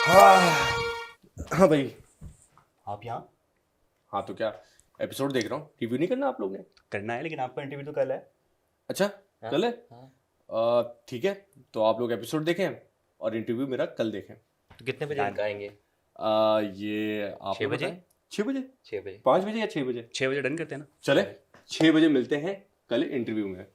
हाँ भाई। आप यहाँ हाँ तो क्या एपिसोड देख रहा हूँ, रिव्यू नहीं करना आप लोग ने? करना है, लेकिन आपका इंटरव्यू तो कल है। अच्छा, हाँ, कल है। हाँ। ठीक है, तो आप लोग एपिसोड देखें और इंटरव्यू मेरा कल देखें। तो कितने बजे आएंगे? ये आप 6 लोग बजे? बताएं। 6 बजे, 6 बजे। 5 बजे या 6 बजे? 6 बजे डन करते हैं ना? चले, 6 बजे मिलते हैं कल इंटरव्यू में।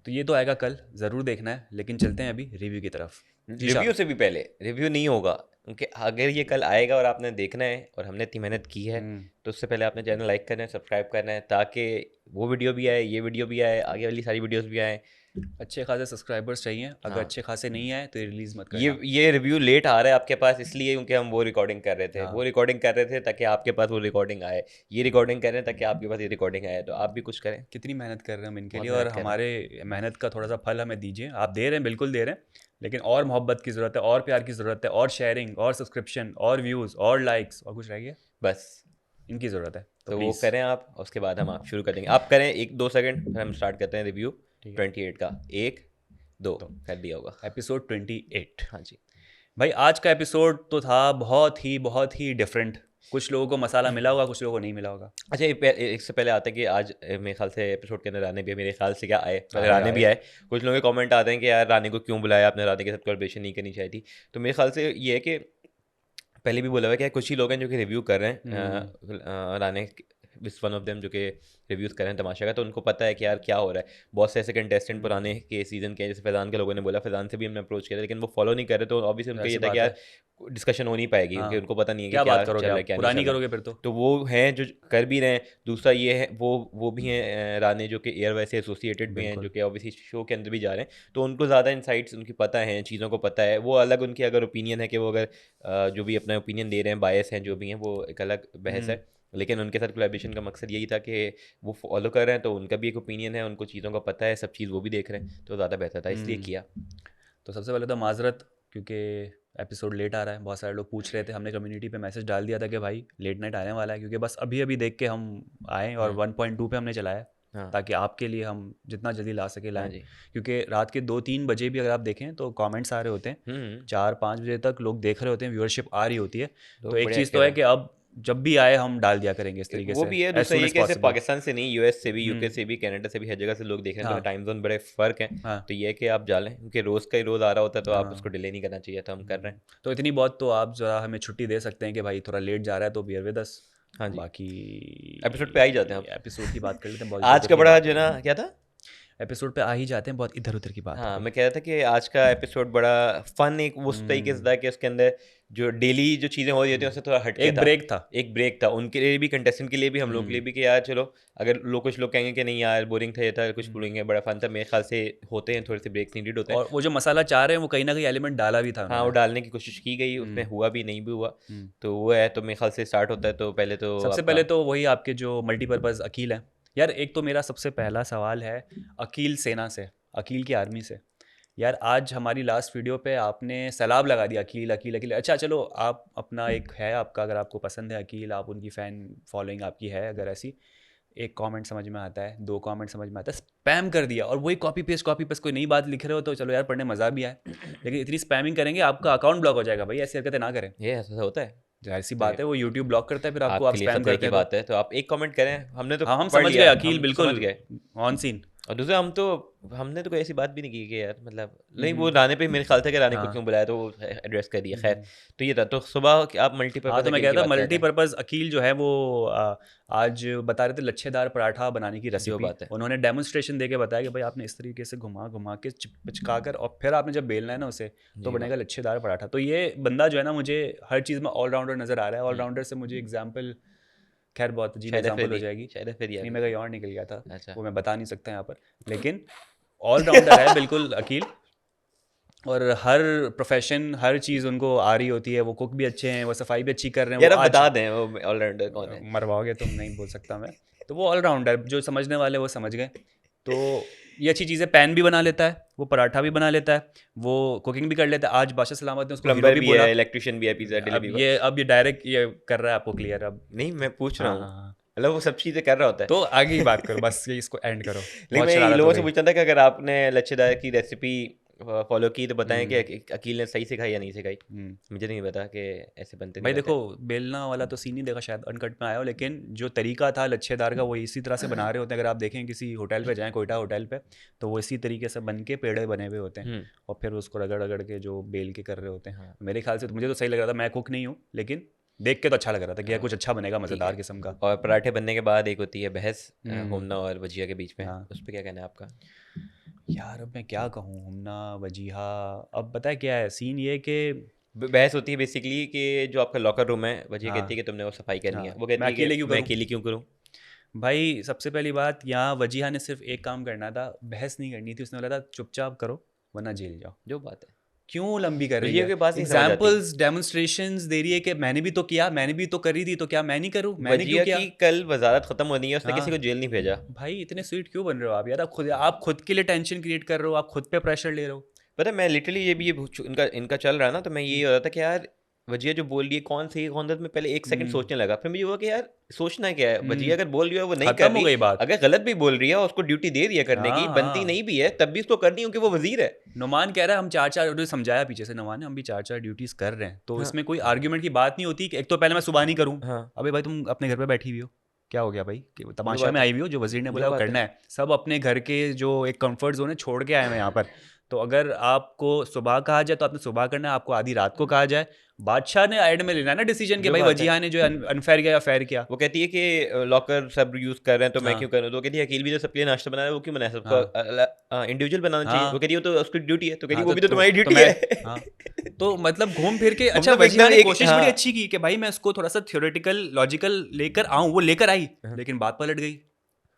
तो ये तो आएगा कल, ज़रूर देखना है। लेकिन चलते हैं अभी रिव्यू की तरफ। रिव्यू से भी पहले रिव्यू नहीं होगा, क्योंकि अगर ये कल आएगा और आपने देखना है और हमने इतनी मेहनत की है, तो उससे पहले आपने चैनल लाइक करना है, सब्सक्राइब करना है, ताकि वो वीडियो भी आए, ये वीडियो भी आए, आगे वाली सारी वीडियोस भी आए। अच्छे खासे सब्सक्राइबर्स चाहिए। अगर हाँ। अच्छे खासे नहीं आए तो रिलीज़ मत करना। ये रिव्यू लेट आ रहा है आपके पास इसलिए क्योंकि हम वो रिकॉर्डिंग कर रहे थे। हाँ। वो रिकॉर्डिंग कर रहे थे ताकि आपके पास वो रिकॉर्डिंग आए। ये रिकॉर्डिंग कर रहे हैं ताकि आपके पास ये रिकॉर्डिंग आए। तो आप भी कुछ करें। कितनी मेहनत कर रहे हैं हम इनके बहुत लिए, और मेहनत कर रहे हैं। हमारे मेहनत का थोड़ा सा फल हमें दीजिए। आप दे रहे हैं, बिल्कुल दे रहे हैं, लेकिन और मोहब्बत की ज़रूरत है, और प्यार की ज़रूरत है, और शेयरिंग, और सब्सक्रिप्शन, और व्यूज़, और लाइक्स, और कुछ रह गया, बस इनकी ज़रूरत है। तो वो प्लीज़ करें आप, और उसके बाद हम आप शुरू कर देंगे। आप करें 1-2 सेकंड, फिर हम स्टार्ट करते हैं रिव्यू 28 का। 1-2 कर दिया होगा। एपिसोड 28। हाँ जी। भाई आज का एपिसोड तो था बहुत ही डिफरेंट। कुछ लोगों को मसाला मिला होगा, कुछ लोगों को नहीं मिला होगा। अच्छा, इससे पहले आते हैं कि आज मेरे ख्याल से एपिसोड के अंदर रानी भी है। मेरे ख्याल से क्या आए, रानी भी आए। कुछ लोगों के कमेंट आते हैं कि यार रानी को क्यों बुलाया आपने, रानी के साथ कोलैबोरेशन नहीं करनी चाहिए थी। तो मेरे ख्याल से ये है कि पहले भी बोला हुआ है कि कुछ ही लोग हैं जो कि रिव्यू कर रहे हैं रानी इस वन ऑफ देम जो कि रिव्यूज़ कर रहे हैं तमाशा का। तो उनको पता है कि यार क्या हो रहा है। बहुत से ऐसे कंटेस्टेंट पुराने के सीज़न के हैं, जैसे फैज़ान के लोगों ने बोला, फैज़ान से भी हमने अप्रोच किया था, लेकिन वो फॉलो नहीं कर रहे। तो ऑब्वियसली उनका ये था कि यार डिस्कशन हो नहीं पाएगी, क्योंकि उनको पता नहीं है कि क्या क्या बात चल करोगे रहा है, आप, क्या नहीं पुरानी चल रहा। करोगे फिर तो वो हैं जो कर भी रहे हैं। दूसरा ये है वो भी हैं रानी जो कि एयर वैसे एसोसिएटेड भी हैं, जो कि ऑब्वियसली शो के अंदर भी जा रहे हैं। तो उनको ज़्यादा इंसाइट्स उनकी पता है, चीज़ों को पता है। वो अलग उनकी अगर ओपिनियन है कि वो अगर जो भी अपना ओपिनियन दे रहे हैं, बायस हैं जो भी हैं, वो एक अलग बहस है। लेकिन उनके साथ कोलैबोरेशन का मकसद यही था कि वो फॉलो कर रहे हैं, तो उनका भी एक ओपिनियन है, उनको चीज़ों का पता है, सब चीज़ वो भी देख रहे हैं, तो ज़्यादा बेहतर था, इसलिए किया। तो सबसे पहले तो माजरत, क्योंकि एपिसोड लेट आ रहा है। बहुत सारे लोग पूछ रहे थे, हमने कम्युनिटी पे मैसेज डाल दिया था कि भाई लेट नाइट आने वाला है, क्योंकि बस अभी अभी देख के हम आए और 1.2 पे हमने चलाया, ताकि आपके लिए हम जितना जल्दी ला सके लाएं। क्योंकि रात के 2-3 बजे भी अगर आप देखें तो कमेंट्स आ रहे होते हैं, 4-5 बजे तक लोग देख रहे होते हैं, व्यूअरशिप आ रही होती है। तो एक चीज़ तो है कि अब जब भी आए हम डाल दिया करेंगे इस तरीके से। वो भी है। दूसरा ये कि सिर्फ पाकिस्तान से नहीं, यूएस से भी, यूके से भी, कनाडा से भी, हर जगह से लोग देख रहे हैं। तो टाइम जोन बड़े फ़र्क हैं। तो ये है कि आप डालें, क्योंकि रोज़ का ही रोज़ आ रहा होता है, तो आप उसको डिले नहीं करना चाहिए। तो हम कर रहे हैं। तो इतनी बहुत तो आप ज़रा हमें छुट्टी दे सकते हैं कि भाई थोड़ा लेट जा रहा है, तो बियर विद अस। हाँ जी। बाकी एपिसोड पे आ ही जाते हैं। एपिसोड की बात कर लेते हैं। बहुत आज का बड़ा जो ना क्या था, एपिसोड पे आ ही जाते हैं, बहुत इधर उधर की बात। हाँ, मैं कह रहा था कि आज का एपिसोड बड़ा फन एक उस तरीके से था कि उसके अंदर जो डेली जो चीज़ें हो रही होती हैं उससे थोड़ा हटके एक ब्रेक था उनके लिए भी, कंटेस्टेंट के लिए भी, हम लोग के लिए भी, कि यार चलो, अगर कुछ लोग कहेंगे कि नहीं यार बोरिंग था, ये था, कुछ बोलेंगे बड़ा फन था। मेरे ख्याल से होते हैं थोड़े से ब्रेक्स नीडेड होते हैं। और वो जो मसाला चाह रहे हैं वो कहीं ना कहीं एलिमेंट डाला भी था। हाँ, वो डालने की कोशिश की गई, उसमें हुआ भी, नहीं भी हुआ। तो वो है। तो मेरे ख्याल से स्टार्ट होता है। तो पहले तो सबसे पहले तो वही आपके जो मल्टीपर्पज़ अकील हैं यार। एक तो मेरा सबसे पहला सवाल है अकील सेना से, अकील की आर्मी से। यार आज हमारी लास्ट वीडियो पे आपने सैलाब लगा दिया अकील अकील अकील। अच्छा चलो, आप अपना एक है आपका, अगर आपको पसंद है अकील, आप उनकी फ़ैन फॉलोइंग आपकी है अगर ऐसी, एक कमेंट समझ में आता है, 2 कमेंट समझ में आता है, स्पैम कर दिया और वही कॉपी पेस्ट कोई नई बात लिख रहे हो तो चलो यार पढ़ने मज़ा भी आए। लेकिन इतनी स्पैमिंग करेंगे आपका अकाउंट ब्लॉक हो जाएगा भाई। ऐसी हरकतें ना करें, ये ऐसा होता है। जाहिर सी बात है, वो यूट्यूब ब्लॉक करता है फिर आपको, आप आपके लिए स्पैम खतरे करते की हैं बात है। तो आप एक कमेंट करें, हमने तो हाँ हम पढ़ समझ लिया, गए अकील, हम बिल्कुल समझ गए। On scene. और दूसरा हमने तो कोई ऐसी बात भी नहीं की कि यार मतलब नहीं, वो रानी पे मेरे ख्याल था कि रानी को क्यों बुलाया, तो वो एड्रेस कर दिया। खैर, तो ये था। तो सुबह आप हाँ मल्टीपर्पज तो मैं अकील कह की रहा था बात कर रहे हैं। मल्टीपर्पज अकील जो है वो आज बता रहे थे लच्छेदार पराठा बनाने की जो रेसिपी। बात है, उन्होंने डेमोन्स्ट्रेशन दे के बताया कि भाई आपने इस तरीके से घुमा घुमा के चिपका कर, और फिर आपने जब बेलना है ना उसे, तो बनेगा लच्छेदार पराठा। तो ये बंदा जो है ना, मुझे हर चीज़ में ऑलराउंडर नज़र आ रहा है। ऑलराउंडर से मुझे एग्जाम्पल, खैर बहुत अजीब एग्जाम्पल हो जाएगी, नहीं मैं कहीं और निकल गया था, अच्छा। वो मैं बता नहीं सकता यहाँ पर, लेकिन ऑलराउंडर है बिल्कुल अकील। और हर प्रोफेशन, हर चीज़ उनको आ रही होती है। वो कुक भी अच्छे हैं, वो सफाई भी अच्छी कर रहे हैं। यार वो आप आज बता दें वो ऑलराउंडर कौन है। मरवाओगे तुम, नहीं बोल सकता मैं। तो वो ऑलराउंडर, जो समझने वाले वो समझ गए। तो ये अच्छी चीज़ें, पैन भी बना लेता है वो, पराठा भी बना लेता है वो, कुकिंग भी कर लेता है। आज बादशाह सलामत ने उसको हीरो प्लम्बर भी भी बोला। है, इलेक्ट्रिशियन भी है, पिज्जा अब डिलीवरी। ये डायरेक्ट ये कर रहा है आपको क्लियर अब। नहीं, मैं पूछ रहा हाँ हूँ, हाँ हाँ। मतलब वो सब चीज़ें कर रहा होता है। तो आगे ही बात करो बस, ये इसको एंड करो। लेकिन बहुत मैं शरारत हो लोगों से गई। पूछता था कि अगर आपने लच्छेदार की रेसिपी फॉलो की तो बताएं कि अकील ने सही सिखाई या नहीं सिखाई। हम्म। मुझे नहीं पता कि ऐसे बनते भाई नहीं देखो, बेलना वाला तो सीन नहीं देखा शायद, अनकट में आया हो, लेकिन जो तरीका था लच्छेदार का वो इसी तरह से बना रहे होते हैं। अगर आप देखें किसी होटल पे जाएं, कोयटा होटल पे, तो वो इसी तरीके से बन के पेड़े बने हुए होते हैं और फिर उसको रगड़ रगड़ के जो बेल के कर रहे होते हैं। हाँ। मेरे ख्याल से तो मुझे तो सही लग रहा था, मैं कुक नहीं हूँ, लेकिन देख के तो अच्छा लग रहा था कि यार कुछ अच्छा बनेगा, मज़ेदार किस्म का। और पराठे बनने के बाद एक होती है बहस हम्म। होमना और वजिया के बीच में, हाँ। उस पर क्या कहना है आपका? यार अब मैं क्या कहूँ, हमना वजीहा, अब पता है क्या है सीन, ये कि बहस होती है बेसिकली कि जो आपका लॉकर रूम है, वजिया हाँ कहती है कि तुमने वो सफाई करनी है, हाँ, वो कहती मैं है अकेले कि क्यों मैं करूँ? अकेली क्यों करूँ? भाई सबसे पहली बात, यहाँ वजीहा ने सिर्फ एक काम करना था, बहस नहीं करनी थी। उसने बोला था चुपचाप करो वरना जेल जाओ। जो बात है, क्यों लंबी कर रही वजिया है? की बात नहीं समझ आती। एग्जाम्पल्स, डेमोन्स्ट्रेशंस दे रही है कि मैंने भी तो किया, मैंने भी तो करी थी, तो क्या मैं नहीं करूँ? मैंने क्यों वजिया किया? की कल वजारत खत्म होनी है, उसने किसी हाँ। को जेल नहीं भेजा। भाई इतने स्वीट क्यों बन रहे हो आप यार? आप खुद के लिए टेंशन क्रिएट कर रहे हो, आप खुद पे प्रेशर ले रहे हो। पता है, मैं लिटरली इनका चल रहा ना, तो मैं ये हो रहा था कि यार वजिया जो बोल रही है कौन सही कौन गलत, में पहले एक सेकंड सोचने लगा, फिर मुझे हुआ कि यार सोचना क्या है, वजिया अगर बोल रही है वो नहीं कर खत्म हो रही, गई बात। अगर गलत भी बोल रही है और उसको ड्यूटी दे रही है करने की, हाँ बनती हाँ, नहीं भी है तब भी उसको करनी, क्योंकि वो वजीर है। नुमान कह रहा है हम चार चार ड्यूटी, समझाया पीछे से नुमान ने, हम भी चार चार ड्यूटीज कर रहे हैं, तो हाँ। इसमें कोई आर्ग्यूमेंट की बात नहीं होती कि एक तो पहले मैं सुबह नहीं करूँ। हाँ, अबे भाई तुम अपने घर पे बैठी हुई हो, क्या हो गया भाई? कि जो तमाशा बात में है, आई हुई हो, जो वजीर ने जो बोला वो बात करना है। है। सब अपने घर के जो एक कंफर्ट जोन है छोड़ के आए हैं यहाँ पर। तो अगर आपको सुबह कहा जाए तो आपने सुबह करना है, आपको आधी रात को कहा जाए, बादशाह ने एंड में लेना है ना डिसीजन कि जो भाई बात है, वजीहा ने जो अनफेयर किया या फेयर किया। वो कहती है कि लॉकर सब यूज कर रहे हैं तो मैं हाँ क्यों करूँ, तो वो कहती है अकील भी जो सबके लिए नाश्ता बना रहा है वो क्यों बनाया, सबको हाँ इंडिविजुअल बनाना चाहिए। वो हाँ कहती है वो तो उसकी ड्यूटी है, तो कहती है हाँ, वो भी तो तुम्हारी तो ड्यूटी मैं, है। हाँ तो मतलब घूम फिर के, अच्छा मतलब वजीहा एकदम ने एक, कोशिश बड़ी हाँ अच्छी की कि भाई मैं इसको थोड़ा सा थ्योरेटिकल लॉजिकल लेकर आऊं, वो लेकर आई, हाँ। लेकिन बात पलट गई।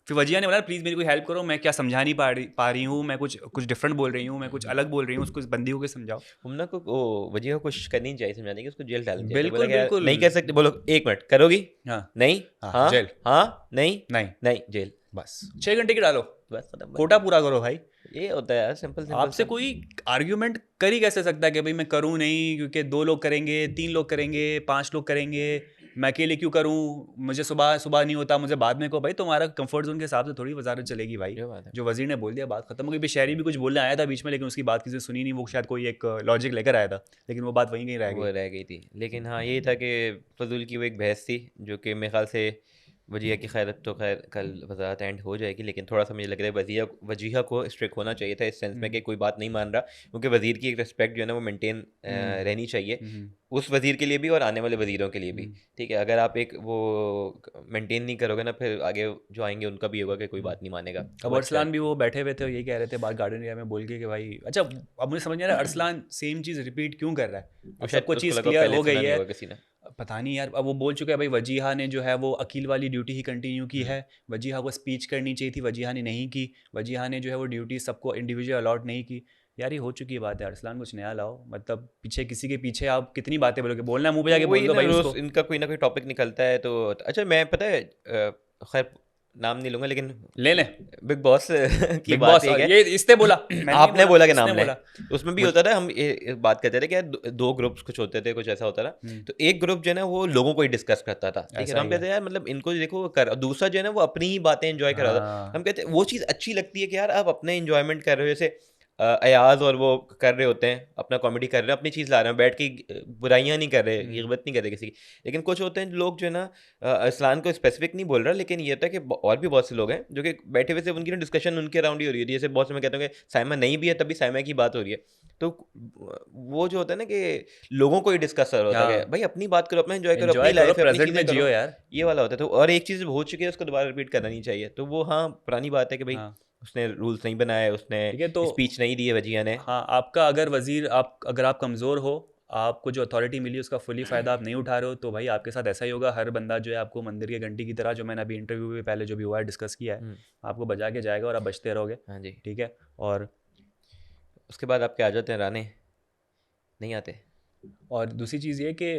फिर वजीहा ने बोला प्लीज़ मेरी कोई हेल्प करो, मैं क्या समझा नहीं पा रही हूँ, मैं कुछ कुछ डिफरेंट बोल रही हूँ, मैं कुछ अलग बोल रही हूँ, उसको इस बंदी को के समझाओ। हमना को वो वजह को कोशिश करनी चाहिए समझाने की, उसको जेल डालनी चाहिए। तो बोला बिल्कुल कि यार बिल्कुल। नहीं कर सकते, बोलो 1 मिनट करोगी, हाँ नहीं, हाँ हाँ जेल, हाँ, नहीं नहीं, नहीं, जेल, बस 6 घंटे की डालो, बस खत्म बात। कोटा पूरा करो भाई। ये होता है यार, सिंपल सिंपल आपसे सा। कोई आर्ग्यूमेंट कर ही कैसे सकता है कि भाई मैं करूं नहीं, क्योंकि 2 लोग करेंगे, 3 लोग करेंगे, 5 लोग करेंगे, मैं अकेले क्यों करूं, मुझे सुबह सुबह नहीं होता, मुझे बाद में को। भाई तुम्हारा कंफर्ट जोन के हिसाब से थोड़ी वजारत चलेगी भाई। ये बात है। जो वजीर ने बोल दिया बात खत्म हो गई। भी शहरी भी कुछ बोलने आया था बीच में, लेकिन उसकी बात किसी ने सुनी नहीं, वो शायद कोई एक लॉजिक लेकर आया था, लेकिन वो बात वहीं कहीं रह वो गई। रह गई थी, लेकिन हाँ यही था कि फजूल की वो एक बहस थी, जो कि मेरे ख्याल से वजीहा की खैर, अब तो खैर कल वजारत एंड हो जाएगी, लेकिन थोड़ा सा मुझे लग रहा है वजीहा को स्ट्रिक्ट होना चाहिए था, इस सेंस में कि कोई बात नहीं मान रहा, क्योंकि वजीर की एक रिस्पेक्ट जो है ना वो मेंटेन रहनी चाहिए, उस वजीर के लिए भी और आने वाले वजीरों के लिए भी। ठीक है, अगर आप एक वो मेंटेन नहीं करोगे ना, फिर आगे जो आएंगे उनका भी होगा कि कोई बात नहीं मानेगा। अब वो अच्छा है। अरसलान भी वो बैठे हुए थे और यही कह रहे थे बाहर गार्डन एरिया में बोल के कि भाई, अच्छा अब मुझे समझ नहीं आ रहा अरसलान सेम चीज़ रिपीट क्यों कर रहा है? वो अब शायद सबको उसको चीज़ लगा क्लियर पहले हो सुना गई नहीं है, होगा किसी ने। पता नहीं यार। अब वो बोल चुका है भाई वजीहा ने जो है वो अकील वाली ड्यूटी ही कंटिन्यू की है, वजीहा को स्पीच करनी चाहिए थी, वजीहा ने नहीं की, वजीहा ने जो है वो ड्यूटी सबको इंडिविजुअल अलॉट नहीं की। यार ये हो चुकी है बात है, अरसलान कुछ नया लाओ। मतलब पीछे किसी के पीछे आप कितनी बातें बोलोगे, बोलना है मुंह पे जाके बोल वही दो ना, भाई रोज उसको। इनका कोई ना कोई टॉपिक निकलता है तो अच्छा, मैं पता है खैर नाम नहीं लूंगा, लेकिन ले लें बिग बॉस की बिग बात बॉस, एक है। ये इसने बोला, मैंने नहीं आपने बोला कि इसने नाम लें, बोला। उसमें भी होता था, हम बात करते थे कि यार 2 ग्रुप्स कुछ होते थे, कुछ ऐसा होता था। तो एक ग्रुप जो है ना वो लोगों को ही डिस्कस करता था, ठीक है, ऐसा तो हम ही है। कहते हैं यार मतलब इनको देखो कर, और दूसरा जो है ना वो अपनी ही बातें एंजॉय कर रहा था। हाँ हम कहते हैं वो चीज़ अच्छी लगती है कि यार आप अपने एंजॉयमेंट कर रहे हो, जैसे अयाज और वो कर रहे होते हैं, अपना कॉमेडी कर रहे हैं, अपनी चीज़ ला रहे हैं, बैठ के बुराइयां नहीं कर रहे, गिबत नहीं कर रहे किसी की। लेकिन कुछ होते हैं लोग जो है ना, इस्लाम को स्पेसिफिक नहीं बोल रहा, लेकिन ये होता है कि और भी बहुत से लोग हैं जो कि बैठे हुए से उनकी डिस्कशन उनके अराउंड ही हो रही है। जैसे बहुत से मैं कहता हूँ कि साइमा नहीं भी है तब भी साइमा की बात हो रही है, तो वो जो होता है ना कि लोगों को ही डिस्कस कर रहा होता है कि भाई अपनी बात करो, अपना एंजॉय करो, अपनी एंजॉय करो, लाइफ है, अपनी प्रेजेंट चीज़ें में जियो करो, यार। ये वाला होता है। तो और एक चीज़ हो चुकी है उसको दोबारा रिपीट करना नहीं चाहिए, तो वो हाँ पुरानी बात है कि भाई हाँ उसने रूल्स नहीं बनाए, उसने ठीक है, तो स्पीच नहीं दी है वजिया ने। हाँ आपका अगर वजीर, आप अगर आप कमज़ोर हो, आपको जो अथॉरिटी मिली उसका फुली फ़ायदा आप नहीं उठा रहे हो, तो भाई आपके साथ ऐसा ही होगा। हर बंदा जो है आपको मंदिर के घंटी की तरह, जो मैंने अभी इंटरव्यू में पहले जो भी हुआ है डिस्कस किया है, आपको बजा के जाएगा और आप बचते रहोगे। हाँ जी। ठीक है, और उसके बाद आपके आ जाते हैं राणे, नहीं आते। और दूसरी चीज़ ये कि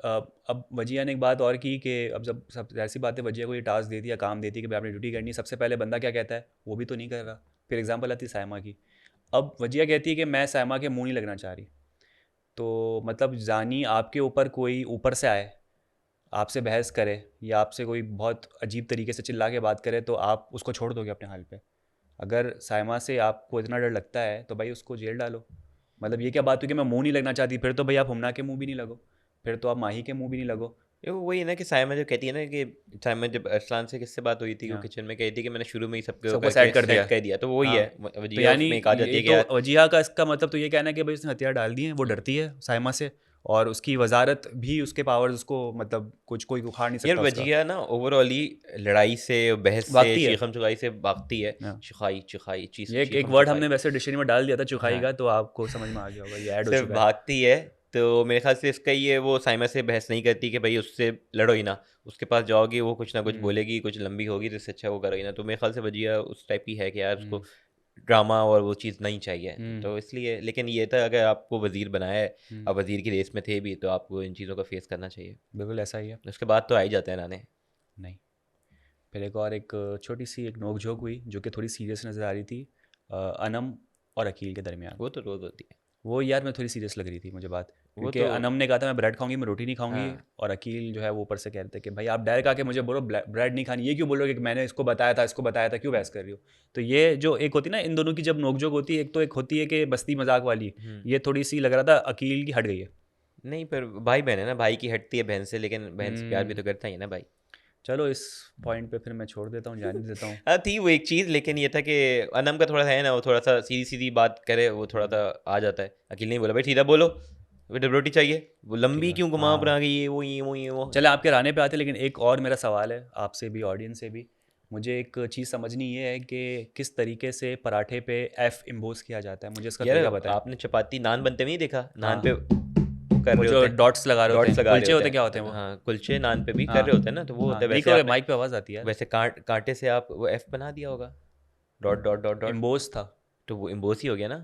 अब वजिया ने एक बात और की कि अब जब सब ऐसी बातें, वजिया को ये टास्क देती है, काम देती है कि भाई आपने ड्यूटी करनी है, सबसे पहले बंदा क्या कहता है, वो भी तो नहीं कर रहा। फिर एग्जांपल आती है सायमा की। अब वजिया कहती है कि मैं सायमा के मुंह नहीं लगना चाह रही, तो मतलब जानी आपके ऊपर कोई ऊपर से आए, आपसे बहस करे या आपसे कोई बहुत अजीब तरीके से चिल्ला के बात करे, तो आप उसको छोड़ दोगे अपने हाल पे? अगर साइमा से आपको इतना डर लगता है तो भाई उसको जेल डालो। मतलब ये क्या बात हुई कि मैं मुंह नहीं लगना चाहती, फिर तो भाई आप हुमना के मुंह भी नहीं लगो, फिर तो आप माही के मुंह भी नहीं लगो। ये वही है ना कि साइमा जब कहती है ना कि साइमा जब अरसलान से किससे बात हुई थी, वो हाँ। किचन में कही थी कि मैंने शुरू में ही सबको सबको करके सेट कर दिया। सेट कर दिया, तो वही हाँ। है तो वजिया यानी उसमें एक आ जाती ये है कि यार तो वजिहा का इसका मतलब तो ये कहना है कि भाई उसने हथियार डाल दिए हैं, वो डरती है साइमा से, और उसकी वजारत भी उसके पावर्स उसको मतलब कुछ कोई उखाड़ नहीं यार सकता उसका। वजिया ना ओवरऑल ही लड़ाई से, बहस से, भागती है। चीखम चुखाई से भागती है। हाँ। चुखाई चुखाई चीज ये एक चीखम वर्ड चुखाई हमने वैसे डिक्शनरी में डाल दिया था चुखाई हाँ का, तो आपको समझ में आ गया होगा, ये ऐड हो सिर्फ चुका है। भागती है। तो मेरे ख्याल से इसका ये वो साइमा से बहस नहीं करती कि भाई उससे लड़ो ही ना, उसके पास जाओगी वो कुछ ना कुछ बोलेगी, कुछ लंबी होगी, तो इससे अच्छा वो करो ही ना। तो मेरे ख्याल से वजिया उस टाइप की है कि यार उसको ड्रामा और वो चीज़ नहीं चाहिए, तो इसलिए। लेकिन ये था अगर आपको वजीर बनाया है, अब वजीर की रेस में थे भी, तो आपको इन चीज़ों का फेस करना चाहिए। बिल्कुल ऐसा ही है। उसके बाद तो आ ही जाते हैं राने। नहीं, फिर एक और एक छोटी सी एक नोकझोंक हुई जो कि थोड़ी सीरियस नज़र आ रही थी अनम और अकील के दरमियान। वो तो रोज़ होती है। वो यार मैं थोड़ी सीरियस लग रही थी मुझे बात, वो क्योंकि तो अनम ने कहा था मैं ब्रेड खाऊंगी, मैं रोटी नहीं खाऊंगी, हाँ और अकील जो है वो ऊपर से कह रहे थे कि भाई आप डायरेक्ट आके मुझे बोलो ब्रेड नहीं खानी, ये क्यों बोलोगे कि मैंने इसको बताया था, इसको बताया था, क्यों बहस कर रही हो। तो ये जो एक होती है ना इन दोनों की जब नोकझोंक होती है, एक तो एक होती है कि बस्ती मजाक वाली, ये थोड़ी सी लग रहा था अकील की हट गई है। नहीं, पर भाई बहन है ना, भाई की हटती है बहन से, लेकिन बहन से प्यार भी तो करता ही है ना भाई। चलो इस पॉइंट पे फिर मैं छोड़ देता हूँ, जाने देता हूँ। हाँ थी वो एक चीज़, लेकिन ये था कि अनम का थोड़ा सा है ना, वो थोड़ा सा सीधी सीधी बात करे, वो थोड़ा सा आ जाता है। अकील नहीं बोला भाई सीधा बोलो, बेटा रोटी चाहिए, वो लंबी क्यों घुमा बना के ये वो। चले आपके राने पे आते, लेकिन एक और मेरा सवाल है आपसे भी, ऑडियंस से भी। मुझे एक चीज़ समझनी ये है कि किस तरीके से पराठे पे एफ इम्बोज किया जाता है, मुझे इसका तरीका यार बताएं। आपने चपाती नान बनते हुए नहीं देखा? नान हाँ। पे कर वो रहे जो होते हैं, डॉट्स लगा रहे होते डॉट्स हैं, लगा रहे कुलचे होते होते हैं। क्या होते हैं वो? हाँ कुलचे नान पे भी कर हाँ रहे होते हैं ना, तो वो हाँ, होता है नहीं वैसे करो, आपने माइक पे आवाज़ आती है। वैसे कांटे से आप वो एफ बना दिया होगा, dot dot dot dot, emboss था तो वो इम्बोस ही हो गया ना।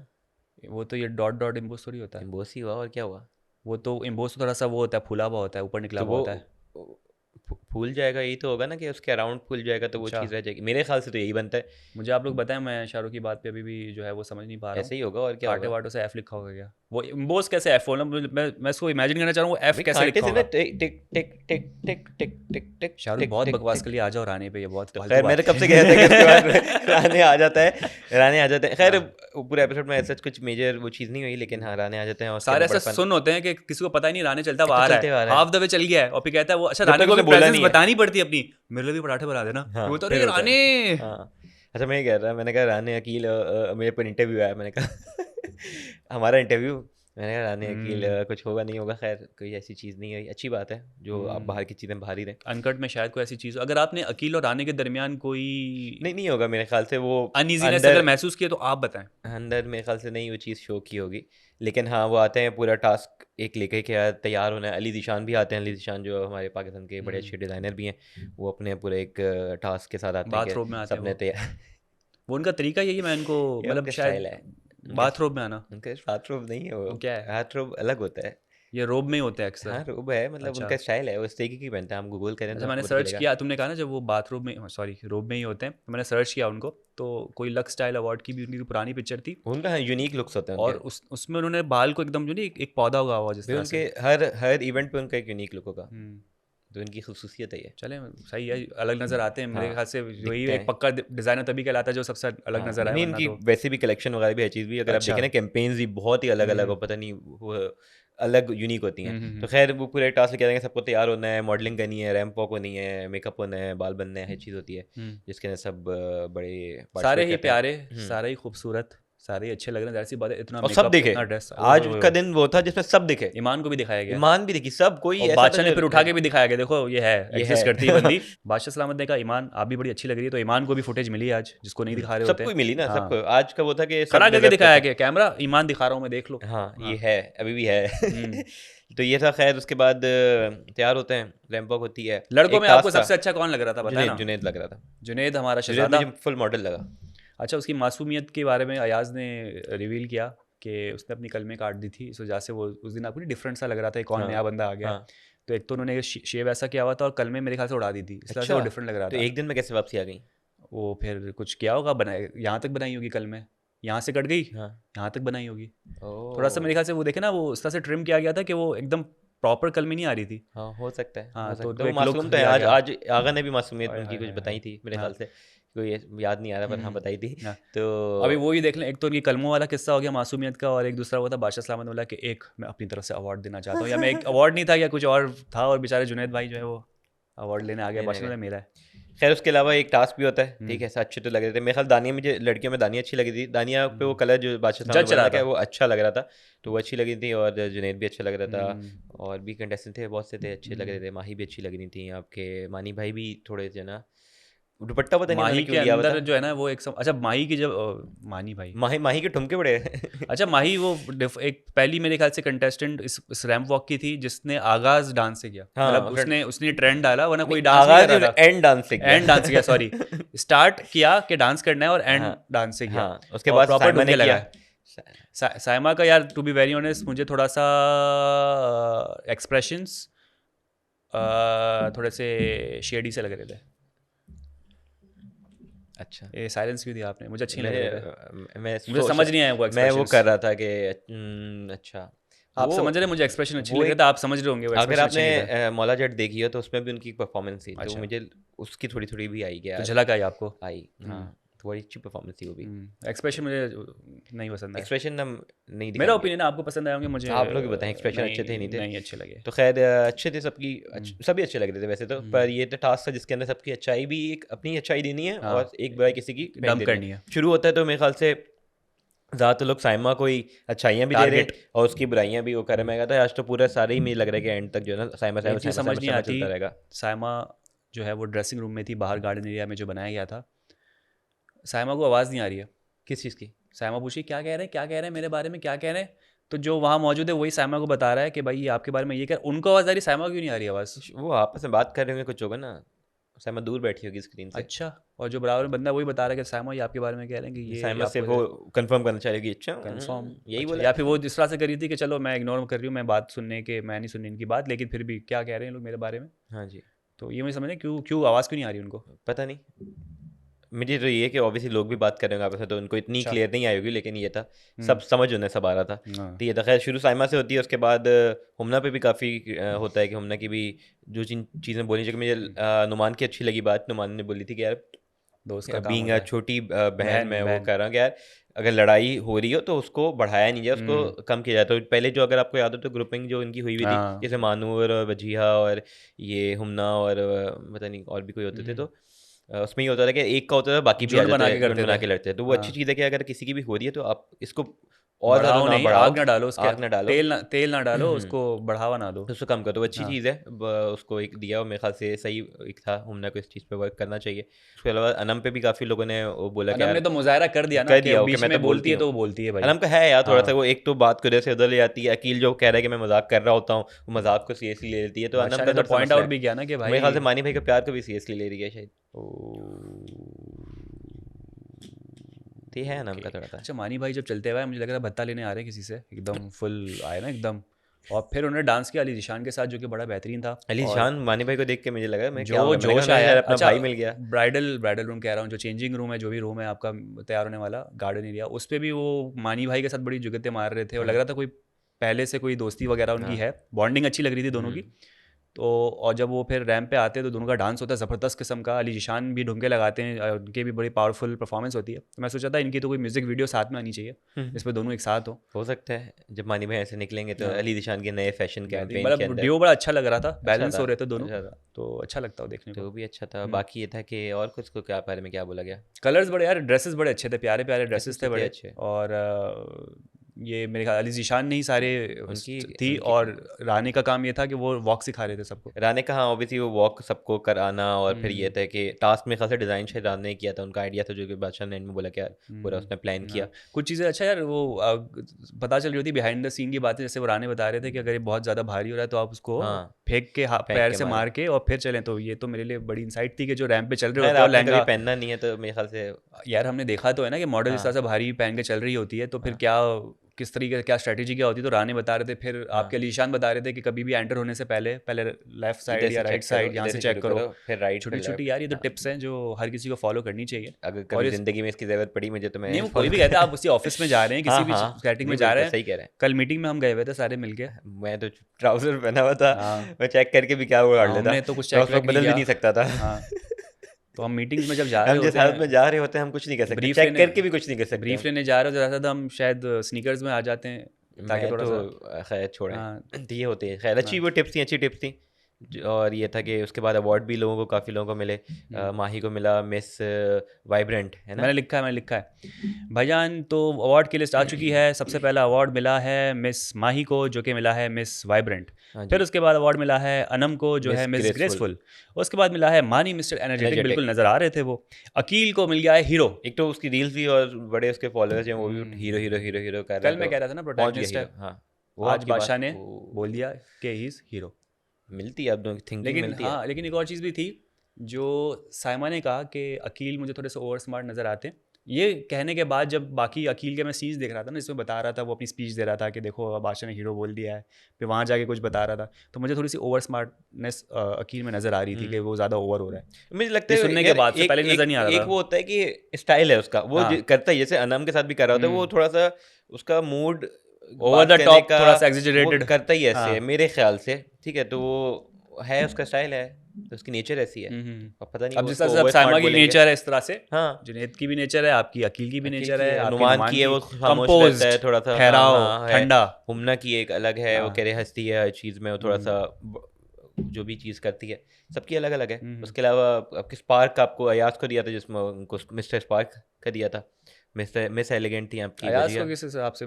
वो, तो ये डॉट डॉट इम्बोज थोड़ी होता है। इम्बोस ही हुआ, और क्या हुआ? वो तो इम्बोज तो थोड़ा सा वो होता है, फूला हुआ होता है, ऊपर निकला तो हुआ वो होता है। फूल जाएगा, यही तो होगा ना कि उसके अराउंड फूल जाएगा, तो वो अच्छा, चीज़ रह जाएगी। मेरे ख्याल से तो यही बनता है, मुझे आप लोग बताएं, मैं शाहरुख की बात पे अभी भी जो है वो समझ नहीं पा रहा हूँ। ऐसे ही होगा और क्या कांटे होगा। वाटों से एफ लिखा होगा क्या? वो इम्बोज कैसे एफ होना, मैं इसको इमेजिन करना चाह रहा हूँ, एफ भाई कैसे कांटे लिखा से ना होगा। टिक टिक टिक टिक टिक टिक टिक टिक शाहरुख टिक बहुत टिक बकवास टिक। के लिए आ जाओ रानी पे, ये बहुत तो फालतू खैर बात मैंने है। कब से कहा था कि इसके बाद राने आ जाता है, राने आ जाते हैं। खैर हाँ। पूरे एपिसोड में ऐसा कुछ मेजर वो चीज़ नहीं हुई, लेकिन हाँ राने आ जाते हैं और उसके सारे अंदर ऐसे बड़पन सुन होते हैं कि किसी को पता ही नहीं राने चलता ये तो हुआ आ रहा चलते हुए आ है, रहा है। हाफ द वे चल गया है, और फिर कहता है वो अच्छा जब राने तक को भी उसने बोला प्रेजेंस नहीं है। बतानी पड़ती है अपनी, मेरे लिए भी पराठे बना देना। हाँ वो तो फिर अरे होता है। राने। हाँ अच्छा मैं ये कह रहा, मैंने कहा राने अकील मेरे पर इंटरव्यू आया, मैंने कहा हमारा इंटरव्यू, मैंने कहा राने अकील कुछ होगा नहीं होगा, खैर कोई ऐसी चीज़ नहीं है, अच्छी बात है जो आप बाहर की चीज़ें बाहर ही रहें। अनकट में शायद कोई ऐसी चीज़, अगर आपने अकील और राने के दरमियान कोई नहीं होगा मेरे ख्याल से, वो अनईजीनेस अंदर अगर महसूस किया तो आप बताएं। अंदर मेरे ख्याल से नहीं वो चीज़ शो की होगी। लेकिन हाँ वो आते हैं पूरा टास्क एक लेके के तैयार होना है। अली दिशान भी आते हैं, अली दिशान जो हमारे पाकिस्तान के बड़े अच्छे डिज़ाइनर भी हैं, वो अपने पूरे एक टास्क के साथ आते हैं बाथरोब में कि आते हैं सबने वो तैयार वो उनका तरीका यही है, मैं इनको ये मतलब उनका शायद स्टाइल है, बाथरोब में आना। उनका बाथरूम नहीं है वो, वो क्या है? बाथरूम अलग होता है। ये रोब में ही होते हैं अक्सर। हाँ रोब है, मतलब अच्छा। उनका स्टाइल है, वो इस तरीके की पहनते हैं। हम गूगल करें तो अच्छा, मैंने आपको पता सर्च चलेगा। किया, तुमने कहा ना जब वो बाथरूम में, सॉरी रोब में ही होते हैं, तो मैंने सर्च किया उनको, तो कोई लक्स स्टाइल अवार्ड की भी उनकी पुरानी पिक्चर थी, उनका यूनिक लुक्स होते हैं और उनके, उसमें उन्होंने बाल को एकदम जो नहीं एक पौधा उगा हुआ जिस भी तरह उनके से। हर इवेंट पे उनका एक यूनिक लुक होगा, हम्म, तो इनकी खूसियत है ये। चले सही है, अलग नज़र आते हैं मेरे हाँ ख्याल से। वही दिखते एक हैं। पक्का डिज़ाइनर तभी कहलाता है जो सबसे अलग नज़र आए, नहीं वरना इनकी तो। वैसे भी कलेक्शन वगैरह भी हर चीज़ भी, अगर आप अच्छा। देखें ना कैंपेन्स भी बहुत ही अलग अलग हो, पता नहीं वो अलग यूनिक होती हैं। तो खैर वो पूरे टास्क कहते हैं सबको तैयार होना है, मॉडलिंग करनी है, रैंप वॉक होनी है, मेकअप होना है, बाल बनने हैं, हर चीज़ होती है जिसके अंदर सब बड़े सारे participate ही करते हैं। प्यारे, सारे ही खूबसूरत, सारे ही अच्छे लग रहे हैं, ज़ाहिर सी बात है, इतना और सब मेकअप, दिखे, इतना ड्रेस। आज का दिन वो था जिसमें सब दिखे, ईमान को भी दिखाया गया, ईमान भी दिखी, सब कोई और ऐसा बादशाह था ने फिर जो उठा के भी दिखाया गया, देखो ये है, ये एग्जिस्ट है। करती है बंदी। बादशाह सलामत ने कहा ईमान आप भी बड़ी अच्छी लग रही है, तो ईमान को भी फुटेज मिली आज, जिसको नहीं दिखा रहे होते। सबको ही मिली ना, हाँ। सबको आज का वो था कि सब खड़ा करके deserve दिखाया करते गया, कैमरा ईमान दिखा रहा हूँ मैं, देख लो। हैं। हाँ हाँ। ये है, अभी भी है। तो ये था। खैर उसके बाद तैयार होते हैं, रैंप वॉक होती है। लड़कों एक में आपको task था, सबसे अच्छा कौन लग रहा था, बताया जुनैद ना? जुनैद लग रहा था, जुनैद हमारा जुनैद शहजादा। मुझे फुल मॉडल लगा। अच्छा, उसकी मासूमियत के बारे में अयाज ने रिवील किया कि उसने अपनी कलमें काट दी थी, इस वजह से वो उस दिन आपको डिफरेंट सा लग रहा था, कौन हाँ, नया बंदा आ गया। हाँ। तो एक तो उन्होंने शेव ऐसा किया हुआ था, और कलमें मेरे ख्याल से उड़ा दी थी, इस तरह से वो अच्छा, डिफरेंट लग रहा तो था। एक दिन में कैसे वापसी आ गई? वो फिर कुछ किया होगा, बनाए यहाँ तक बनाई होगी कलमें, यहाँ से कट गई, हाँ यहाँ तक बनाई होगी। ओह थोड़ा सा मेरे ख्याल से वो देखे ना, वो इस तरह से ट्रिम किया गया था कि वो एकदम प्रॉपर कलमें नहीं आ रही थी। हाँ हो सकता है, हाँ, हो तो सकता उनको है। एक वो लुक मासूम तो है, दिया आज गया। आज आगा ने भी मासूमियत हाय उनकी हाय कुछ हाय बताई हाय। थी मेरे हाँ। ख्याल से, कोई याद नहीं आ रहा पर हाँ बताई थी। हाँ। तो अभी वो ही देख लें, एक तो उनकी कलमों वाला किस्सा हो गया मासूमियत का, और एक दूसरा वो था बादशाह सलामत वाला कि एक मैं अपनी तरफ से अवार्ड देना चाहता हूँ, या मैं एक अवार्ड नहीं था या कुछ और था, और बेचारे जुनैद भाई जो है वो अवार्ड लेने आ गया, लेने बादशाह गए। वाला मेरा है। खैर उसके अलावा एक टास्क भी होता है, ठीक है, ऐसा अच्छे तो लग रहे थे मेरे ख्याल। दानिया, मुझे लड़कियों में दानिया अच्छी लगी थी, दानिया पे वो कलर जो बादशाह जच रहा था था। वो अच्छा लग रहा था, तो वो अच्छी लगी थी, और जुनैद भी अच्छा लग रहा था, हम्म। और भी कंटेस्टेंट थे बहुत से थे अच्छे लग रहे थे। माही भी अच्छी लग रही थी, आपके मानी भाई भी थोड़े से ना, दुपट्टा पता नहीं उन्होंने माही क्यों के लिया हुआ अंदर था। जो है ना वो एक अच्छा माही की जब मानी भाई, माही माही के ठुमके बड़े अच्छा माही वो एक पहली मेरे ख्याल से कंटेस्टेंट इस रैंप वॉक की थी जिसने आगाज डांस से किया, हाँ, मतलब फिर- उसने ट्रेंड डाला, वरना कोई डांस नहीं आगाज कर रहा था। एंड डांस से किया। एंड डांस किया, सॉरी, स्टार्ट किया कि डांस करना है और एंड हाँ, डांस से किया। हाँ, उसके और बाद प्रॉपर साइमा ने ढूंढके किया। लगाया। साइमा का यार टू बी वेरी ऑनेस्ट मुझे थोड़ा सा एक्सप्रेशंस थोड़े से शेडी से लग रहे थे। अच्छा, ये साइलेंस क्यों दिया आपने? मुझे अच्छे नहीं लग रहे थे, मुझे सोच- समझ नहीं आया वो मैं वो एक्सप्रेशंस। कर रहा था कि अच्छा आप वो समझ रहे, मुझे एक्सप्रेशन अच्छे वो लग रहे एक- थे, आप समझ रहे होंगे वो अगर एक्सप्रेशन अच्छे आपने नहीं थे। मौला जट देखी हो तो उसमें भी उनकी परफॉर्मेंस थी, तो अच्छा। मुझे उसकी थोड़ी थोड़ी भी आई कि तो यार झलक आई आपको? आई, हाँ, थोड़ी अच्छी परफॉर्मेंस थी वो भी। एक्सप्रेशन मुझे नहीं पसंद आया। एक्सप्रेशन ना नहीं मेरा दिखाएंगे। ओपिनियन आपको पसंद आए होंगे, मुझे आप लोग ही बताएं, एक्सप्रेशन अच्छे थे नहीं थे? नहीं अच्छे लगे। तो खैर अच्छे थे सबकी, सभी अच्छे लग रहे थे वैसे तो, पर ये तो टास्क था जिसके अंदर सबकी अच्छाई भी, एक अपनी अच्छाई देनी है हाँ। और एक बुराई किसी की फेंक डंप देनी करनी है। शुरू होता है तो मेरे ख्याल से ज़्यादातर लोग साइमा को ही अच्छाइयाँ भी दे रहे Target। और उसकी बुराइयाँ भी वो कर रहे। मैं कहता है आज तो पूरा सारे ही मुझे लग रहा है कि एंड तक जो है ना साइमा एक चीज़ समझ नहीं आती, चलता रहेगा। साइमा जो है वो ड्रेसिंग रूम में थी, बाहर गार्डन एरिया में जो बनाया गया था, साइमा को आवाज़ नहीं आ रही है। किस चीज़ की? साइमा पूछी क्या कह रहे हैं, क्या कह रहे हैं मेरे बारे में, क्या कह रहे हैं, तो जो वहाँ मौजूद है वही साइमा को बता रहा है कि भाई ये आपके बारे में ये कह, उनको आवाज़ आ रही, साइमा को क्यों नहीं आ रही आवाज़? वो आपस में बात कर रहे होंगे, कुछ होगा ना, साइमा दूर बैठी होगी स्क्रीन से। अच्छा, और जो बराबर में बंदा वही बता रहा है कि साइमा ये आपके बारे में कह रहे हैं कि ये साइमा से आपको वो कंफर्म करना चाहेगी, अच्छा कंफर्म यही बोला। या फिर वो जिस तरह से करी थी कि चलो मैं इग्नोर कर रही हूँ, मैं बात सुनने के, मैं नहीं सुनने इनकी बात, लेकिन फिर भी क्या कह रहे हैं लोग मेरे बारे में। हाँ जी, तो ये मुझे समझ नहीं क्यों क्यों आवाज़ क्यों नहीं आ रही उनको। पता नहीं, मुझे तो ये है कि ऑब्वियसली लोग भी बात कर रहे होंगे आपस में, तो उनको इतनी अच्छा। क्लियर नहीं आई होगी, लेकिन ये था सब समझ उन्हें सब आ रहा था। हाँ। तो ये था खैर शुरू साइमा से होती है, उसके बाद हुमना पे भी काफ़ी होता है कि हुमना की भी जो जिन चीज़ें बोलनी चाहिए। मुझे नुमान की अच्छी लगी बात, नुमान ने बोली थी कि यार दोस्त का काम बीइंग होता है। छोटी बहन, बहन मैं वो बहन। कह रहा हूँ कि यार अगर लड़ाई हो रही हो तो उसको बढ़ाया नहीं जाए, उसको कम किया जाए। तो पहले जो अगर आपको याद हो तो ग्रुपिंग जो इनकी हुई हुई थी, हाँ। जैसे मानूर और वजीहा और ये हुमना और पता नहीं और भी कोई होते थे, तो उसमें ये होता था कि एक का होता था बाकी भी आ झुंड बना जाते के थे, झुंड करते बना थे। के लड़ते थे। तो वो अच्छी हाँ। चीज़ है कि अगर किसी की भी हो रही है तो आप इसको और ज़्यादा बढ़ाओ ना नहीं, बढ़ाओ, आग ना डालो उसके, आग ना डालो, तेल ना डालो, उसको बढ़ावा ना दो। तो उसको कम कर दो। वो अच्छी हाँ। चीज़ है, उसको एक दिया और मेरे ख्याल से सही एक था, हमने को इस चीज़ पे वर्क करना चाहिए। उसके अलावा अनम पे भी काफ़ी लोगों ने वो बोला कि अनम ने यार तो मुजाहरा कर दिया ना कर कि दिया, बीच ओके मैं में तो बोलती है हूँ। तो वो बोलती है भाई। अनम का है यार थोड़ा सा हाँ। वो, एक तो बात को से उधर ले जाती है, अकील जो कह रहा है कि मैं मजाक कर रहा होता हूँ वो मजाक को सीरियसली ले लेती है, तो अनम बादशाह का ने तो थोड़ा सा पॉइंट मसला आउट है। भी किया ना कि मेरे भाई ख्याल से मानी भाई का प्यार को भी सीरियसली ले रही है शायद, तो ये है अनम का थोड़ा सा। अच्छा मानी भाई जब चलते हुए मुझे लग रहा है भत्ता लेने आ रहे हैं किसी से, एकदम फुल आए ना एकदम, और फिर उन्होंने डांस किया अली जीशान के साथ जो कि बड़ा बेहतरीन था। अली और शान मानी भाई को देख के मुझे लगा मैं क्या जो होगा, मैंने जोश कहा आया यार अपना अच्छा, भाई मिल गया। ब्राइडल रूम कह रहा हूँ, जो चेंजिंग रूम है, जो भी रूम है आपका तैयार होने वाला गार्डन एरिया, उस पर भी वो मानी भाई के साथ बड़ी जुगतें मार रहे थे, और लग रहा था कोई पहले से कोई दोस्ती वगैरह उनकी है, बॉन्डिंग अच्छी लग रही थी दोनों की। तो और जब वो फिर रैंप पे आते हैं तो दोनों का डांस होता है ज़बरदस्त किस्म का, अली जीशान भी ढुंके लगाते हैं, उनके भी बड़ी पावरफुल परफॉर्मेंस होती है। तो मैं सोचा था इनकी तो कोई म्यूजिक वीडियो साथ में आनी चाहिए इस पर दोनों एक साथ हो सकता है जब मानी भाई ऐसे निकलेंगे तो हाँ। अली दिशान के नए फैशन कैंपेन के मतलब अंदर ड्यू बड़ा अच्छा लग रहा था, बैलेंस था, हो रहे थे दोनों, अच्छा था। तो अच्छा लगता हो देखने तो को। वो भी अच्छा था। बाकी ये था कि और कुछ को क्या बारे में क्या बोला गया, कलर्स बड़े यार, ड्रेसेस बड़े अच्छे थे, प्यारे प्यारे ड्रेसेस थे बड़े अच्छे। और ये मेरे ख्याल अली जीशान ने ही सारे थी, उनकी- और रानी का काम ये था कि वो वॉक सिखा रहे थे सबको। राने का हाँ ऑब्वियसली वो वॉक सबको कराना, और फिर ये था कि टास्क में खासा डिज़ाइन शायद राने ने किया था, उनका आइडिया था जो कि बादशाह ने एंड में बोला कि यार पूरा उसने प्लान किया। कुछ चीज़ें अच्छा यार वो पता चल रही होती बिहाइंड द सीन की बातें, जैसे वो राने बता रहे थे कि अगर ये बहुत ज़्यादा भारी हो रहा है तो आप उसको फेंक के पैर से मार के और फिर चलें। तो ये तो मेरे लिए बड़ी इंसाइट थी कि जो रैंप पे चल रहे होते हैं लहंगा पहनना नहीं है, तो मेरे ख्याल से यार हमने देखा तो है ना कि मॉडल इस तरह से भारी पहन के चल रही होती है, तो फिर क्या किस तरीके क्या स्ट्रेटेजी क्या होती है। तो राने बता रहे थे, फिर आपके अलीशान बता रहे थे कि कभी भी एंटर होने से पहले लेफ्ट साइड या राइट साइड यहाँ से चेक करो, फिर राइट। छोटी छोटी यार ये तो टिप्स हैं जो हर किसी को फॉलो करनी चाहिए। अगर कभी जिंदगी में इसकी जरूरत पड़ी मुझे तो मैं नहीं, कोई भी कहते हैं आप उसी ऑफिस में जा रहे हैं, किसी भी सेटिंग में जा रहे हैं, सही कह रहे हैं। कल मीटिंग में हम गए हुए थे सारे मिलके, मैं तो ट्राउजर पहना हुआ था, मैं चेक करके भी क्या हुआ हमने तो कुछ चेक बदल भी नहीं सकता था। तो हम मीटिंग्स में जब जा रहे हम जिस होते हालत में हैं, जा रहे होते हैं हम कुछ नहीं कर सकते, ब्रीफ चेक लेने करके भी कुछ नहीं कर सकते ब्रीफ लेने जा रहे होते हैं, तो हम शायद स्नीकर्स में आ जाते हैं ताकि मैं थोड़ा सा तो खैर छोड़ें हाँ तो ये होते हैं। खैर अच्छी वो टिप्स थी, अच्छी टिप्स थी। और ये था कि उसके बाद अवार्ड भी लोगों को, काफ़ी लोगों को मिले। माही को मिला मिस वाइब्रेंट, है ना? मैंने लिखा है भाईजान। तो अवार्ड की लिस्ट आ चुकी है। सबसे पहला अवार्ड मिला है मिस माही को, जो कि मिला है मिस वाइब्रेंट। हाँ जी। फिर उसके बाद अवार्ड मिला है अनम को, जो मिस है मिस ग्रेसफुल। ग्रेसफुल। उसके बाद मिला है मानी मिस्टर एनर्जेटिक, एनर्जेटिक। बिल्कुल नजर आ रहे थे वो। अकील को मिल गया है हीरो। एक तो उसकी रील्स भी और बड़े उसके फॉलोअर्स हैं, वो भी हीरो हीरो हीरो हीरो कर रहे कल मैं कह रहा था ना पहुंच गया प्रोटैगनिस्ट है, हीरो। हाँ वो आज आपकी बात बादशाह ने वो बोल दिया कि ही इज हीरो। मिलती है, अब दोनों की थिंकिंग लेकिन मिलती है। हाँ, लेकिन एक और चीज़ भी थी जो साइमा ने कहा कि अकील मुझे थोड़े से ओवर स्मार्ट नज़र आते हैं। ये कहने के बाद जब बाकी अकील के मैं सीन्स देख रहा था ना, इसमें बता रहा था, वो अपनी स्पीच दे रहा था कि देखो बादशाह ने हीरो बोल दिया है, फिर वहाँ जाके कुछ बता रहा था, तो मुझे थोड़ी सी ओवर स्मार्टनेस अकील में नज़र आ रही थी कि वो ज़्यादा ओवर हो रहा है। मुझे लगता ये है सुनने के यार, बाद से पहले नज़र नहीं आ रहा एक था। वो होता है कि स्टाइल है उसका, वो हाँ। करता है, जैसे अनम के साथ भी कर रहा होता है, वो थोड़ा सा उसका मूड ओवर द टॉप, थोड़ा सा एग्जेजरेटेड करता ही ऐसे हाँ। है मेरे ख्याल से, ठीक है? तो वो है, उसका स्टाइल है, तो उसकी नेचर ऐसी है। अब पता नहीं अब वो जिस उसको तरह से over साइमा smart की बोलेंगे। नेचर है इस तरह से, हाँ जुनैद की भी नेचर है, आपकी अकील की भी अकील नेचर की है, है, आपके नुमान नुमान की है, वो की खामोश कंपोज्ड, रहता है थोड़ा सा, ठहराव, हाँ, हाँ, है। ठंडा। हुमना की एक अलग है, वो हाँ। कह रहे हंसती है हर चीज़ में, वो थोड़ा सा जो भी चीज़ करती है सबकी अलग अलग है। उसके अलावा आपके स्पार्क आपको अयाज को दिया था, जिसमें उनको मिस्टर स्पार्क का दिया था। मिस एलिगेंट थी आपकी अयाज वजिया, को किस हिसाब से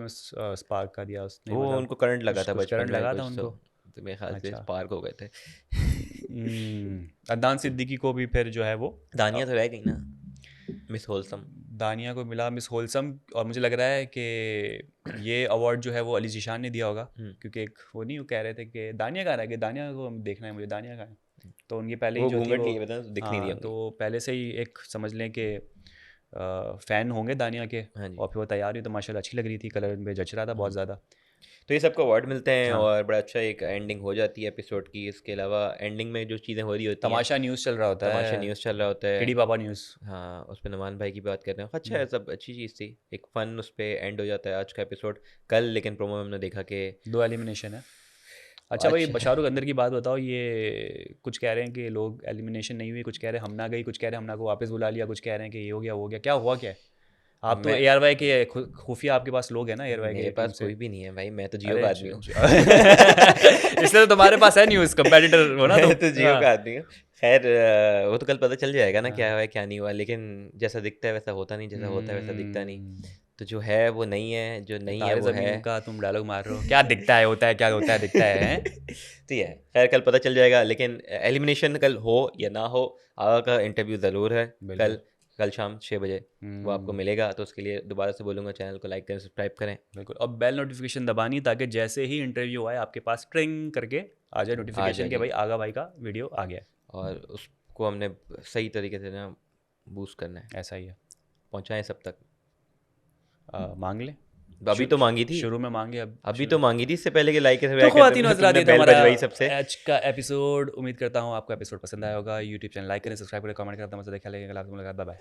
स्पार्क का दिया उसने, वो मतलब उनको करंट लगा था कुछ बचपन करंट में लगा कुछ था उनको? तो मेरे ख्याल से अच्छा। स्पार्क हो गए थे। अदनान सिद्दीकी को भी फिर जो है वो दानिया तो रह गई ना, मिस होलसम। दानिया को मिला मिस होलसम। और मुझे लग रहा है कि ये अवार्ड जो है वो अली जीशान ने दिया होगा, क्योंकि एक वो नहीं, वो कह रहे थे कि दानिया कहाँ रह गई, दानिया को देखना है मुझे, दानिया कहाँ है। तो उनकी पहले ही वो जो थी घूंघट वो लिए पता दिख नहीं रही हाँ, तो पहले से ही एक समझ लें कि फ़ैन होंगे दानिया के। हाँ जी। और फिर वो तैयार हुई तो माशाल्लाह अच्छी लग रही थी, कलर में जच रहा था बहुत ज़्यादा। तो ये सबको अवार्ड मिलते हैं हाँ। और बड़ा अच्छा एक एंडिंग हो जाती है एपिसोड की। इसके अलावा एंडिंग में जो चीज़ें हो रही होती हैं, तमाशा न्यूज़ चल रहा होता है, तमाशा न्यूज़ चल रहा होता है, किडी पापा न्यूज़। हाँ उस पर नुमान भाई की बात कर रहे हैं। अच्छा है, सब अच्छी चीज़ थी, एक फ़न उस पर एंड हो जाता है आज का एपिसोड। कल लेकिन प्रोमो में हमने देखा कि 2 एलिमिनेशन है। अच्छा भाई, शाहरुख अंदर की बात बताओ, ये कुछ कह रहे हैं कि लोग एलिमिनेशन नहीं हुई, कुछ कह रहे हैं हम ना गई, कुछ कह रहे हैं हमना को वापस बुला लिया, कुछ कह रहे हैं कि ये हो गया वो हो गया, क्या हुआ क्या है? आप तो ARY के खुफिया, आपके पास लोग हैं ना ARY के मेरे टीम पास से। कोई भी नहीं है भाई, मैं तो जियो अरे का आदमी हूँ। इसलिए तो तुम्हारे पास है न्यूज़, कंपेटिटर हो ना मैं तुम। तो जियो हाँ। का आदमी हूँ। खैर वो तो कल पता चल जाएगा ना क्या हुआ है क्या नहीं हुआ, लेकिन जैसा दिखता है वैसा होता नहीं, जैसा होता है वैसा दिखता नहीं। तो जो है वो नहीं है, जो नहीं है तारे वो है। ज़मीन का तुम डायलॉग मार रहे हो, क्या दिखता है होता है, क्या होता है दिखता है। तो ये है, खैर कल पता चल जाएगा। लेकिन एलिमिनेशन कल हो या ना हो, आगा का इंटरव्यू ज़रूर है कल शाम 6 बजे वो आपको मिलेगा। तो उसके लिए दोबारा से बोलूँगा, चैनल को लाइक करें, सब्सक्राइब करें। बिल्कुल, और बेल नोटिफिकेशन दबानी, ताकि जैसे ही इंटरव्यू आए आपके पास ट्रिंग करके आ जाए नोटिफिकेशन के भाई आगा भाई का वीडियो आ गया। और उसको हमने सही तरीके से ना बूस्ट करना है, ऐसा ही है, पहुँचाएँ सब तक। मांग ले, अभी तो मांगी थी, शुरू में मांगे, अभी तो मांगी थी, इससे पहले कि लाइक तो ख़वातीन हज़रात, ये था हमारा बजवाई सबसे। आज का एपिसोड। उम्मीद करता हूँ आपको एपिसोड पसंद आया होगा। यूट्यूब चैनल लाइक करें, सब्सक्राइब करें, कमेंट करें, मज़ा देखा लगेगा। मुलाकात, बाय बाय।